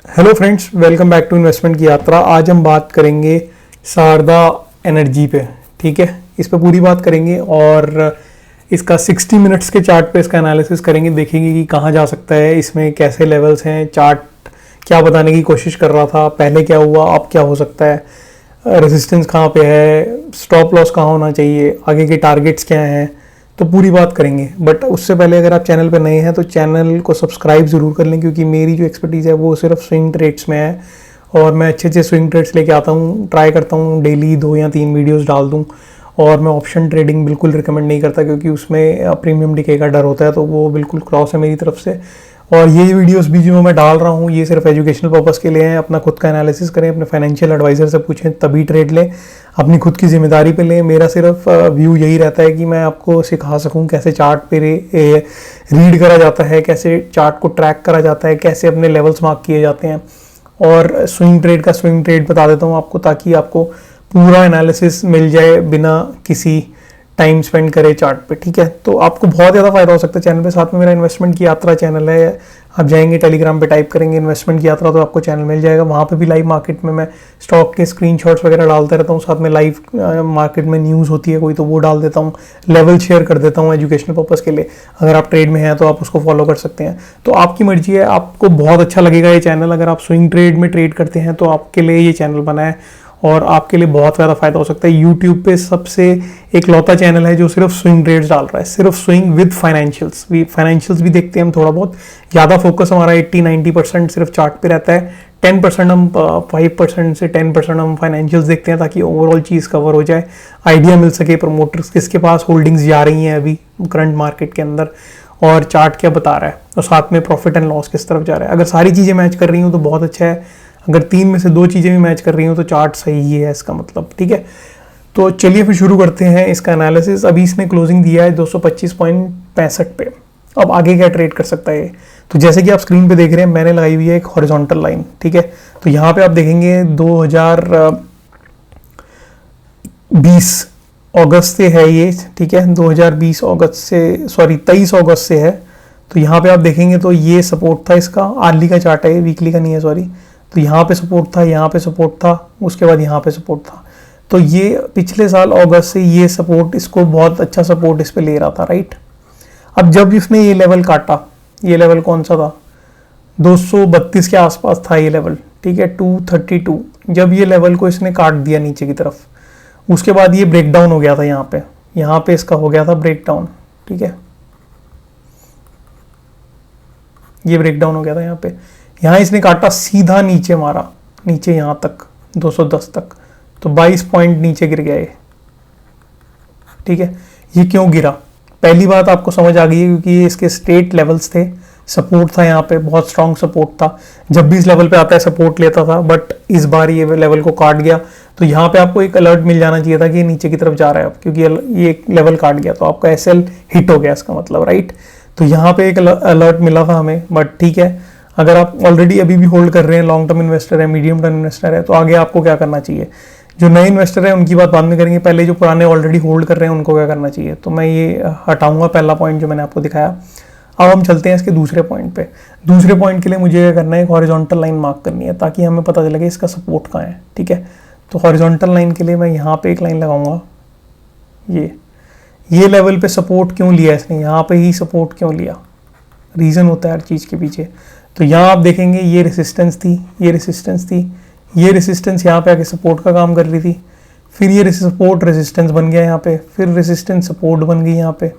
Hello friends, welcome back to investment की यात्रा। आज हम बात करेंगे शारदा एनर्जी पे। ठीक है, इस पे पूरी बात करेंगे और इसका 60 मिनट्स के चार्ट पे इसका एनालिसिस करेंगे। देखेंगे कि कहाँ जा सकता है, इसमें कैसे लेवल्स हैं, चार्ट क्या बताने की कोशिश कर रहा था, पहले क्या हुआ, अब क्या हो सकता है, रेजिस्टेंस कहाँ पे है, स्टॉप लॉस कहाँ होना चाहिए, आगे के टारगेट्स क्या हैं, तो पूरी बात करेंगे। बट उससे पहले अगर आप चैनल पर नए हैं तो चैनल को सब्सक्राइब ज़रूर कर लें, क्योंकि मेरी जो एक्सपर्टीज़ है वो सिर्फ स्विंग ट्रेड्स में है और मैं अच्छे अच्छे स्विंग ट्रेड्स लेके आता हूँ। ट्राई करता हूँ डेली 2 या 3 वीडियोस डाल दूँ। और मैं ऑप्शन ट्रेडिंग बिल्कुल रिकमेंड नहीं करता, क्योंकि उसमें प्रीमियम डिके का डर होता है, तो वो बिल्कुल क्रॉस है मेरी तरफ से। और ये वीडियोस भी जो मैं डाल रहा हूँ ये सिर्फ एजुकेशनल पर्पस के लिए हैं। अपना खुद का एनालिसिस करें, अपने फाइनेंशियल एडवाइजर से पूछें, तभी ट्रेड लें, अपनी खुद की जिम्मेदारी पे लें। मेरा सिर्फ व्यू यही रहता है कि मैं आपको सिखा सकूं कैसे चार्ट पे रीड करा जाता है, कैसे चार्ट को ट्रैक करा जाता है, कैसे अपने लेवल्स मार्क किए जाते हैं, और स्विंग ट्रेड का स्विंग ट्रेड बता देता हूँ आपको, ताकि आपको पूरा एनालिसिस मिल जाए बिना किसी टाइम स्पेंड करे चार्ट पे। ठीक है, तो आपको बहुत ज़्यादा फायदा हो सकता है चैनल पे। साथ में मेरा इन्वेस्टमेंट की यात्रा चैनल है, आप जाएंगे टेलीग्राम पे टाइप करेंगे इन्वेस्टमेंट की यात्रा तो आपको चैनल मिल जाएगा। वहाँ पे भी लाइव मार्केट में मैं स्टॉक के स्क्रीनशॉट्स वगैरह डालता रहता हूँ। साथ में लाइव मार्केट में न्यूज़ होती है कोई, तो वो डाल देता हूँ, लेवल शेयर कर देता हूँ एजुकेशनल पर्पज़ के लिए। अगर आप ट्रेड में हैं तो आप उसको फॉलो कर सकते हैं। तो आपकी मर्जी है, आपको बहुत अच्छा लगेगा ये चैनल। अगर आप स्विंग ट्रेड में ट्रेड करते हैं तो आपके लिए ये चैनल बना है और आपके लिए बहुत ज़्यादा फायदा हो सकता है। यूट्यूब पे सबसे एक लौता चैनल है जो सिर्फ स्विंग ट्रेड्स डाल रहा है, सिर्फ स्विंग विद फाइनेंशियल्स। फाइनेंशियल्स भी देखते हैं हम थोड़ा बहुत, ज़्यादा फोकस हमारा 80-90% सिर्फ चार्ट पे रहता है। 10% हम 5% से 10% हम फाइनेंशियल्स देखते हैं, ताकि ओवरऑल चीज़ कवर हो जाए, आइडिया मिल सके प्रमोटर्स किसके पास होल्डिंग्स जा रही हैं अभी करंट मार्केट के अंदर, और चार्ट क्या बता रहा है, और साथ में प्रॉफिट एंड लॉस किस तरफ जा रहा है। अगर सारी चीज़ें मैच कर रही हूँ तो बहुत अच्छा है, अगर 3 में से 2 चीज़ें भी मैच कर रही हूँ तो चार्ट सही है इसका मतलब। ठीक है, तो चलिए फिर शुरू करते हैं इसका एनालिसिस। अभी इसने क्लोजिंग दिया है 225.65 पे। अब आगे क्या ट्रेड कर सकता है, तो जैसे कि आप स्क्रीन पे देख रहे हैं मैंने लगाई हुई है एक हॉरिजॉन्टल लाइन। ठीक है, तो यहाँ पे आप देखेंगे 2020 अगस्त से है ये। ठीक है, 2020 अगस्त से, सॉरी 23 अगस्त से है। तो यहाँ पे आप देखेंगे तो ये सपोर्ट था इसका, आर्ली का चार्ट है, वीकली का नहीं है सॉरी। तो यहाँ पे सपोर्ट था, यहाँ पे सपोर्ट था, उसके बाद यहाँ पे सपोर्ट था। तो ये पिछले साल अगस्त से ये सपोर्ट, इसको बहुत अच्छा सपोर्ट इस पे ले रहा था, राइट। अब जब इसने ये लेवल काटा, ये लेवल कौन सा था, 232 के आसपास था ये लेवल। ठीक है, 232, जब ये लेवल को इसने काट दिया नीचे की तरफ, उसके बाद ये ब्रेक डाउन हो गया था यहाँ पे इसका हो गया था ब्रेक डाउन। ठीक है, ये ब्रेक डाउन हो गया था यहाँ इसने काटा, सीधा नीचे मारा, नीचे यहाँ तक 210 तक, तो 22 पॉइंट नीचे गिर गया ये। ठीक है, ये क्यों गिरा, पहली बात आपको समझ आ गई है, क्योंकि ये इसके स्टेट लेवल्स थे, सपोर्ट था यहाँ पे, बहुत स्ट्रॉन्ग सपोर्ट था। जब भी इस लेवल पे आता है सपोर्ट लेता था, बट इस बार ये लेवल को काट गया। तो यहाँ पे आपको एक अलर्ट मिल जाना चाहिए था कि ये नीचे की तरफ जा रहा है अब, क्योंकि ये लेवल काट गया तो आपका एसएल हिट हो गया इसका मतलब, राइट। तो यहाँ पे एक अलर्ट मिला था हमें, बट ठीक है, अगर आप ऑलरेडी अभी भी होल्ड कर रहे हैं, लॉन्ग टर्म इन्वेस्टर है, मीडियम टर्म इन्वेस्टर है, तो आगे आपको क्या करना चाहिए। जो नए इन्वेस्टर है उनकी बात बाद में करेंगे, पहले जो पुराने ऑलरेडी होल्ड कर रहे हैं उनको क्या करना चाहिए। तो मैं ये हटाऊंगा पहला पॉइंट जो मैंने आपको दिखाया। अब हम चलते हैं इसके दूसरे पॉइंट पे। दूसरे पॉइंट के लिए मुझे क्या करना है, एक हॉरिजॉन्टल लाइन मार्क करनी है, ताकि हमें पता चले कि इसका सपोर्ट कहाँ है। ठीक है, तो हॉरिजॉन्टल लाइन के लिए मैं यहाँ पे एक लाइन लगाऊंगा। ये लेवल पे सपोर्ट क्यों लिया इसने, यहाँ पे ही सपोर्ट क्यों लिया, रीज़न होता है हर चीज़ के पीछे। तो यहाँ आप देखेंगे ये रेसिस्टेंस थी, ये रेसिस्टेंस थी, ये रेसिस्टेंस यहाँ पे आके सपोर्ट का काम कर रही थी, फिर ये सपोर्ट रेसिस्टेंस बन गया यहाँ पे, फिर रेसिस्टेंस सपोर्ट बन गई यहाँ पे।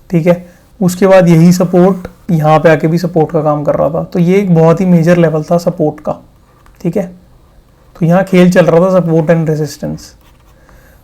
ठीक है, उसके बाद यही सपोर्ट यहाँ पे आके भी सपोर्ट का काम कर रहा था। तो ये एक बहुत ही मेजर लेवल था सपोर्ट का। ठीक है, तो यहाँ खेल चल रहा था सपोर्ट एंड रेसिस्टेंस।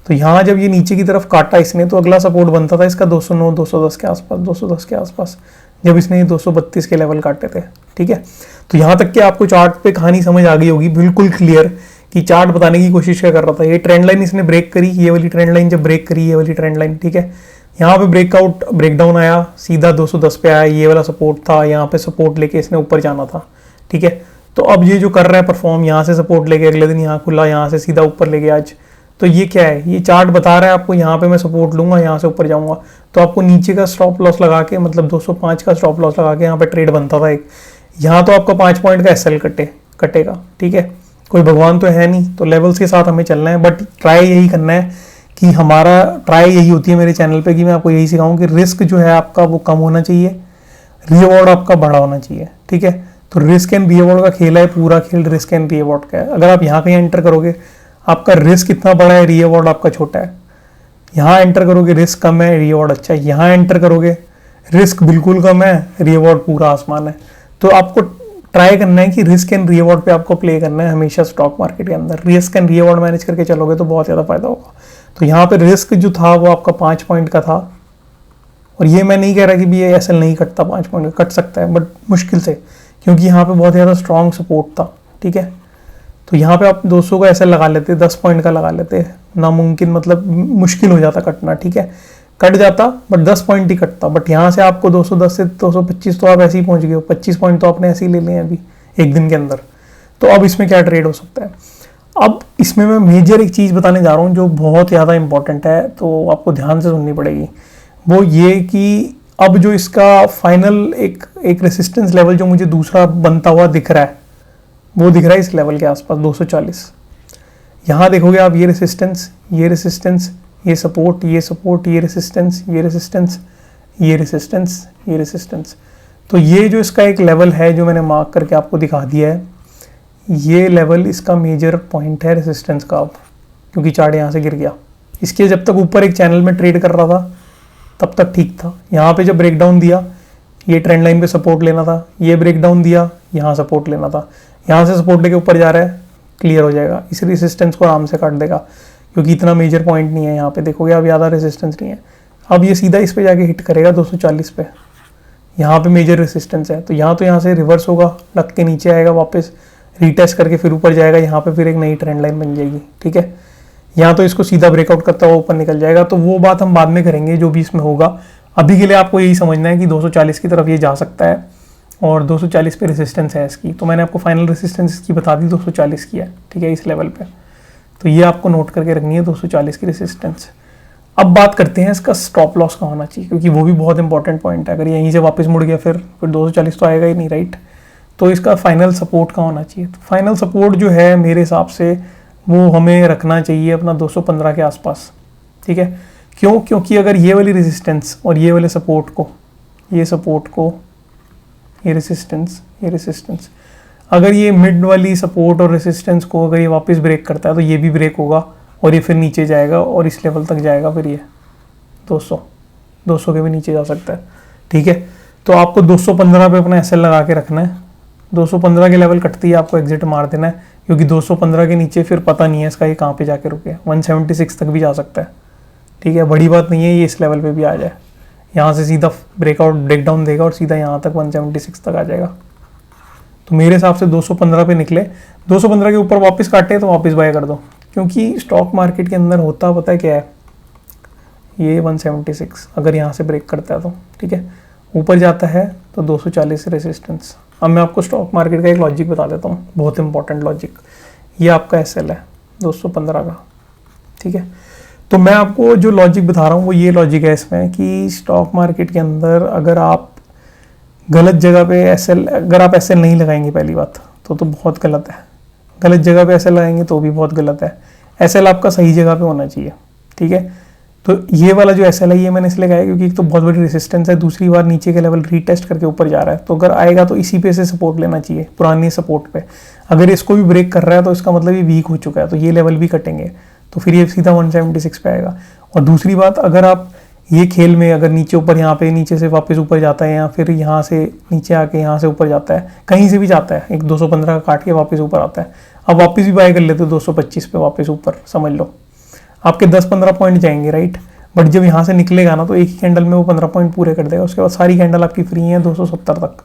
तो यहाँ जब ये नीचे की तरफ काटा इसने, तो अगला सपोर्ट बनता था इसका 209 210 के आसपास, 210 के आसपास, जब इसने ये 232 के लेवल काटे थे। ठीक है, तो यहाँ तक कि आपको चार्ट पे कहानी समझ आ गई होगी बिल्कुल क्लियर, कि चार्ट बताने की कोशिश क्या कर रहा था। ये ट्रेंड लाइन इसने ब्रेक करी, ये वाली ट्रेंड लाइन जब ब्रेक करी, ये वाली ट्रेंड लाइन। ठीक है, यहाँ पे ब्रेकआउट ब्रेकडाउन आया, सीधा 210 पे आया, ये वाला सपोर्ट था, यहाँ पे सपोर्ट लेके इसने ऊपर जाना था। ठीक है, तो अब ये जो कर रहा है परफॉर्म, यहाँ से सपोर्ट लेके अगले दिन यहाँ खुला, यहाँ से सीधा ऊपर ले गया आज। तो ये क्या है, ये चार्ट बता रहा है आपको, यहाँ पे मैं सपोर्ट लूंगा, यहाँ से ऊपर जाऊंगा, तो आपको नीचे का स्टॉप लॉस लगा के, मतलब 205 का स्टॉप लॉस लगा के यहाँ पे ट्रेड बनता था एक। यहाँ तो आपका 5 पॉइंट का एसएल कटे, कटेगा, ठीक है। कोई भगवान तो है नहीं, तो लेवल्स के साथ हमें चलना है, बट ट्राई यही करना है कि हमारा ट्राई यही होती है मेरे चैनल पे कि मैं आपको यही सिखाऊं कि रिस्क जो है आपका वो कम होना चाहिए, रिवॉर्ड आपका बड़ा होना चाहिए, ठीक है। तो रिस्क एंड रिवॉर्ड का खेल है, पूरा खेल रिस्क एंड रिवॉर्ड का है। अगर आप यहाँ कहीं एंटर करोगे, आपका रिस्क इतना बड़ा है, रिवॉर्ड आपका छोटा है। यहाँ एंटर करोगे रिस्क कम है, रिवॉर्ड अच्छा है। यहाँ एंटर करोगे रिस्क बिल्कुल कम है, रिवॉर्ड पूरा आसमान है। तो आपको ट्राई करना है कि रिस्क एंड रिवॉर्ड पे आपको प्ले करना है हमेशा स्टॉक मार्केट के अंदर। रिस्क एंड रिवॉर्ड मैनेज करके चलोगे तो बहुत ज़्यादा फायदा होगा। तो यहाँ पे रिस्क जो था वो आपका 5 पॉइंट का था, और ये मैं नहीं कह रहा कि भी ये एसएल नहीं कटता, 5 पॉइंट का कट सकता है, बट मुश्किल से, क्योंकि यहाँ पे बहुत ज़्यादा स्ट्रॉन्ग सपोर्ट था, ठीक है। तो यहाँ पे आप 200 का एसएल लगा लेते, 10 पॉइंट का लगा लेते, नामुमकिन मतलब मुश्किल हो जाता कटना, ठीक है। कट जाता बट 10 पॉइंट ही कटता, बट यहाँ से आपको 210 से 225 तो आप ऐसे ही पहुँच गए हो, 25 पॉइंट तो आपने ऐसे ही ले लिए हैं अभी एक दिन के अंदर। तो अब इसमें क्या ट्रेड हो सकता है? अब इसमें मैं मेजर एक चीज़ बताने जा रहा हूँ जो बहुत ज़्यादा इंपॉर्टेंट है, तो आपको ध्यान से सुननी पड़ेगी। वो ये कि अब जो इसका फाइनल एक रेसिस्टेंस लेवल जो मुझे दूसरा बनता हुआ दिख रहा है, वो दिख रहा है इस लेवल के आसपास 240। यहाँ देखोगे आप, ये रेसिस्टेंस, ये रेसिस्टेंस, ये सपोर्ट, ये सपोर्ट, ये रेसिस्टेंस, ये रेसिस्टेंस, ये रेसिस्टेंस, ये रेसिस्टेंस। तो ये जो इसका एक लेवल है जो मैंने मार्क करके आपको दिखा दिया है, ये लेवल इसका मेजर पॉइंट है रेसिस्टेंस का अब, क्योंकि चार्ट यहाँ से गिर गया। इसके जब तक ऊपर एक चैनल में ट्रेड कर रहा था तब तक ठीक था। यहाँ पे जब ब्रेकडाउन दिया, ये ट्रेंड लाइन पे सपोर्ट लेना था, ये ब्रेकडाउन दिया, यहाँ सपोर्ट लेना था। यहाँ से सपोर्ट लेके ऊपर जा रहा है, क्लियर हो जाएगा, इस रेसिस्टेंस को आराम से काट देगा, क्योंकि इतना मेजर पॉइंट नहीं है। यहाँ पे देखोगे अब ज़्यादा रेसिस्टेंस नहीं है। अब ये सीधा इस पे जाके हिट करेगा 240 पे, यहाँ पे मेजर रेसिस्टेंस है। तो यहाँ से रिवर्स होगा, लग के नीचे आएगा, वापस रीटेस्ट करके फिर ऊपर जाएगा, यहाँ पे फिर एक नई ट्रेंड लाइन बन जाएगी, ठीक है। यहाँ तो इसको सीधा ब्रेकआउट करता हुआ ऊपर निकल जाएगा। तो वो बात हम बाद में करेंगे जो भी इसमें होगा। अभी के लिए आपको यही समझना है कि 240 की तरफ ये जा सकता है, और 240 पे रेसिस्टेंस है इसकी। तो मैंने आपको फाइनल रेसिस्टेंस इसकी बता दी, 240 की है, ठीक है, इस लेवल पे। तो ये आपको नोट करके रखनी है, 240 की रेसिस्टेंस। अब बात करते हैं इसका स्टॉप लॉस का होना चाहिए, क्योंकि वो भी बहुत इंपॉर्टेंट पॉइंट है। अगर यहीं से वापस मुड़ गया फिर 240 तो आएगा ही नहीं, राइट। तो इसका फाइनल सपोर्ट का होना चाहिए। तो फाइनल सपोर्ट जो है मेरे हिसाब से वो हमें रखना चाहिए अपना 215 के आसपास, ठीक है। क्यों? क्योंकि अगर ये वाली रेजिस्टेंस और ये वाले सपोर्ट को, ये सपोर्ट को, ये रेसिस्टेंस, अगर ये मिड वाली सपोर्ट और रेसिस्टेंस को अगर ये वापस ब्रेक करता है तो ये भी ब्रेक होगा, और ये फिर नीचे जाएगा और इस लेवल तक जाएगा। फिर ये 200 के भी नीचे जा सकता है, ठीक है। तो आपको 215 पे अपना एसएल लगा के रखना है। 215 के लेवल कटती है आपको एग्जिट मार देना है, क्योंकि 215 के नीचे फिर पता नहीं है इसका ये कहाँ पे जाके रुके। 176 तक भी जा सकता है, ठीक है। बड़ी बात नहीं है ये इस लेवल पे भी आ जाए, यहाँ से सीधा ब्रेकआउट ब्रेकडाउन देगा और सीधा यहाँ तक 176 तक आ जाएगा। तो मेरे हिसाब से 215 पे निकले, 215 के ऊपर वापस काटे तो वापस बाय कर दो, क्योंकि स्टॉक मार्केट के अंदर होता पता है क्या है, ये 176 अगर यहाँ से ब्रेक करता है तो ठीक है, ऊपर जाता है तो 240 रेसिस्टेंस। अब मैं आपको स्टॉक मार्केट का एक लॉजिक बता देता हूँ, बहुत इंपॉर्टेंट लॉजिक। ये आपका एसएल है 215 का, ठीक है। तो मैं आपको जो लॉजिक बता रहा हूँ वो ये लॉजिक है इसमें कि स्टॉक मार्केट के अंदर अगर आप गलत जगह पे एसएल, अगर आप एसएल नहीं लगाएंगे पहली बात तो बहुत गलत है। गलत जगह पे एसएल लगाएंगे तो भी बहुत गलत है। एसएल आपका सही जगह पे होना चाहिए, ठीक है। तो ये वाला जो एसएल है ये मैंने इसलिए कहा क्योंकि एक तो बहुत बड़ी रेसिस्टेंस है, दूसरी बार नीचे के लेवल रीटेस्ट करके ऊपर जा रहा है। तो अगर आएगा तो इसी पे से सपोर्ट लेना चाहिए, पुरानी सपोर्ट पे। अगर इसको भी ब्रेक कर रहा है तो इसका मतलब ये वीक हो चुका है, तो ये लेवल भी कटेंगे, तो फिर ये सीधा 176 पे आएगा। और दूसरी बात, अगर आप ये खेल में अगर नीचे ऊपर, यहाँ पे नीचे से वापस ऊपर जाता है या फिर यहाँ से नीचे आके यहाँ से ऊपर जाता है, कहीं से भी जाता है, एक 215 का काट के वापस ऊपर आता है, अब वापस भी बाय कर लेते हो 225 पे वापस ऊपर, समझ लो आपके 10-15 पॉइंट जाएंगे, राइट। बट जब यहाँ से निकलेगा ना तो एक ही कैंडल में वो 15 पॉइंट पूरे कर देगा, उसके बाद सारी कैंडल आपकी फ्री है 270 तक।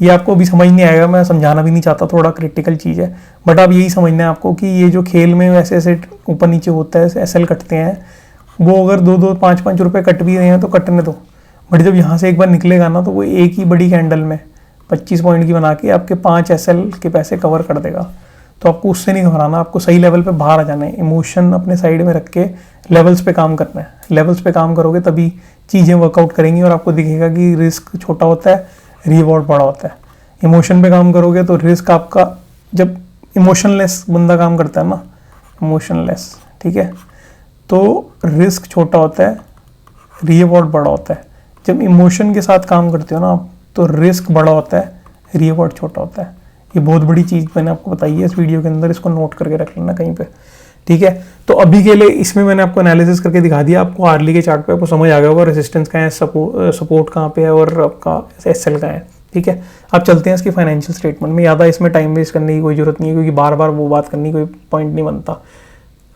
ये आपको अभी समझ नहीं आएगा, मैं समझाना भी नहीं चाहता, थोड़ा क्रिटिकल चीज़ है, बट आप यही समझना है आपको कि ये जो खेल में वैसे ऐसे ऊपर नीचे होता है, एसएल कटते हैं, वो अगर 2-2, 5-5 रुपये कट भी रहे हैं तो कटने दो। बट जब यहाँ से एक बार निकलेगा ना तो वो एक ही बड़ी कैंडल में 25 पॉइंट की बना के आपके 5 एसएल के पैसे कवर कर देगा। तो आपको उससे नहीं घबराना, आपको सही लेवल पे बाहर आ जाना है, इमोशन अपने साइड में रख के लेवल्स पे काम करना है। लेवल्स पे काम करोगे तभी चीज़ें वर्कआउट करेंगी और आपको दिखेगा कि रिस्क छोटा होता है, रिवॉर्ड बड़ा होता है। इमोशन पे काम करोगे तो रिस्क आपका, जब इमोशनलेस बंदा काम करता है ना, इमोशनलेस, ठीक है, तो रिस्क छोटा होता है, रिवॉर्ड बड़ा होता है। जब इमोशन के साथ काम करते हो ना आप, तो रिस्क बड़ा होता है, रिवॉर्ड छोटा होता है। ये बहुत बड़ी चीज़ मैंने आपको बताई है इस वीडियो के अंदर, इसको नोट करके रख लेना कहीं पे, ठीक है। तो अभी के लिए इसमें मैंने आपको एनालिसिस करके दिखा दिया, आपको आर्ली के चार्ट पे आपको समझ आ गया होगा रेजिस्टेंस कहाँ है, सपोर्ट कहाँ पे है और आपका एसएल कहाँ है, ठीक है। अब चलते हैं इसकी फाइनेंशियल स्टेटमेंट में। ज़्यादा इसमें टाइम वेस्ट करने की कोई जरूरत नहीं है, क्योंकि बार बार वो बात करनी कोई पॉइंट नहीं बनता।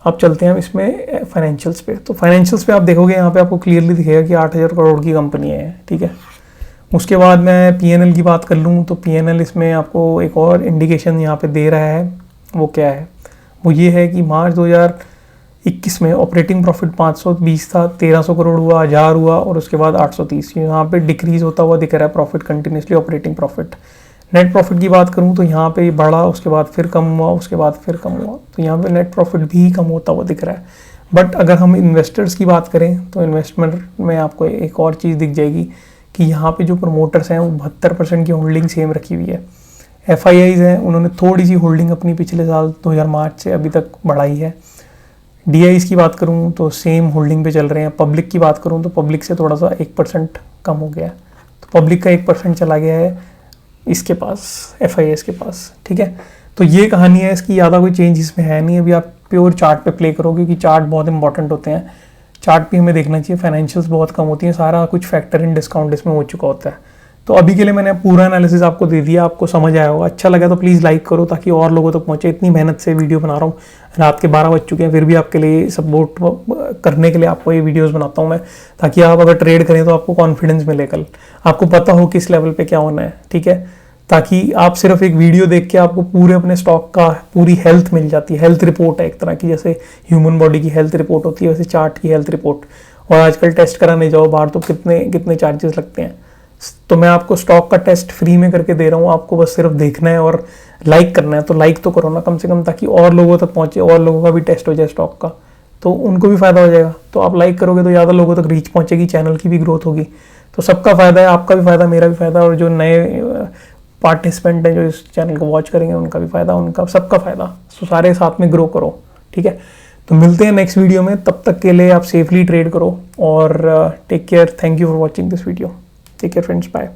अब चलते हैं हम इसमें फाइनेंशियल्स पे। तो फाइनेंशियल्स पे आप देखोगे यहाँ पे आपको क्लियरली दिखेगा कि 8,000 करोड़ की कंपनी है, ठीक है। उसके बाद मैं पीएनएल की बात कर लूँ तो पीएनएल इसमें आपको एक और इंडिकेशन यहाँ पे दे रहा है। वो क्या है? वो ये है कि मार्च 2021 में ऑपरेटिंग प्रॉफिट 520 था, 1300 करोड़ हुआ, 1000 हुआ और उसके बाद 830। यहाँ पे डिक्रीज होता हुआ दिख रहा है profit continuously, operating profit. Net profit की बात करूँ तो यहाँ पे बढ़ा, उसके बाद फिर कम हुआ, उसके बाद फिर कम हुआ, तो यहाँ पे नेट प्रॉफिट भी कम होता हुआ दिख रहा है। बट अगर हम इन्वेस्टर्स की बात करें तो इन्वेस्टमेंट में आपको एक और चीज़ दिख जाएगी कि यहाँ पे जो प्रमोटर्स हैं वो 72% की होल्डिंग सेम रखी हुई है। FIIs हैं, उन्होंने थोड़ी सी होल्डिंग अपनी पिछले साल 2000 मार्च से अभी तक बढ़ाई है। DIs की बात करूँ तो सेम होल्डिंग पे चल रहे हैं। पब्लिक की बात करूँ तो पब्लिक से थोड़ा सा 1% कम हो गया है, तो पब्लिक का 1% चला गया है इसके पास, FIIs के पास, ठीक है। तो ये कहानी है इसकी, ज़्यादा कोई चेंज इसमें है नहीं। अभी आप प्योर चार्ट पे प्ले करो, क्योंकि चार्ट बहुत इंपॉर्टेंट होते हैं, चार्ट भी हमें देखना चाहिए। फाइनेंशियल्स बहुत कम होती हैं, सारा कुछ फैक्टर इन डिस्काउंट इसमें हो चुका होता है। तो अभी के लिए मैंने पूरा एनालिसिस आपको दे दिया, आपको समझ आया होगा। अच्छा लगा तो प्लीज़ लाइक करो ताकि और लोगों तक पहुंचे। इतनी मेहनत से वीडियो बना रहा हूँ, रात के 12 बज चुके हैं, फिर भी आपके लिए सपोर्ट करने के लिए आपको ये वीडियोस बनाता हूँ मैं, ताकि आप अगर ट्रेड करें तो आपको कॉन्फिडेंस मिले, कल आपको पता हो किस लेवल पे क्या होना है, ठीक है। ताकि आप सिर्फ एक वीडियो देख के आपको पूरे अपने स्टॉक का पूरी हेल्थ मिल जाती है। हेल्थ रिपोर्ट है एक तरह की, जैसे ह्यूमन बॉडी की हेल्थ रिपोर्ट होती है वैसे चार्ट की हेल्थ रिपोर्ट। और आजकल टेस्ट कराने जाओ बाहर तो कितने कितने चार्जेस लगते हैं। तो मैं आपको स्टॉक का टेस्ट फ्री में करके दे रहा हूँ, आपको बस सिर्फ देखना है और लाइक करना है। तो लाइक तो करो ना कम से कम, ताकि और लोगों तक पहुँचे, और लोगों का भी टेस्ट हो जाए स्टॉक का, तो उनको भी फायदा हो जाएगा। तो आप लाइक करोगे तो ज़्यादा लोगों तक रीच पहुँचेगी, चैनल की भी ग्रोथ होगी। तो सबका फायदा है, आपका भी फायदा, मेरा भी फायदा, और जो नए पार्टिसिपेंट हैं जो इस चैनल को वॉच करेंगे उनका भी फायदा, उनका सबका फायदा। तो सारे साथ में ग्रो करो, ठीक है। तो मिलते हैं नेक्स्ट वीडियो में, तब तक के लिए आप सेफली ट्रेड करो और take care. Thank you for watching this video. Take care friends, bye.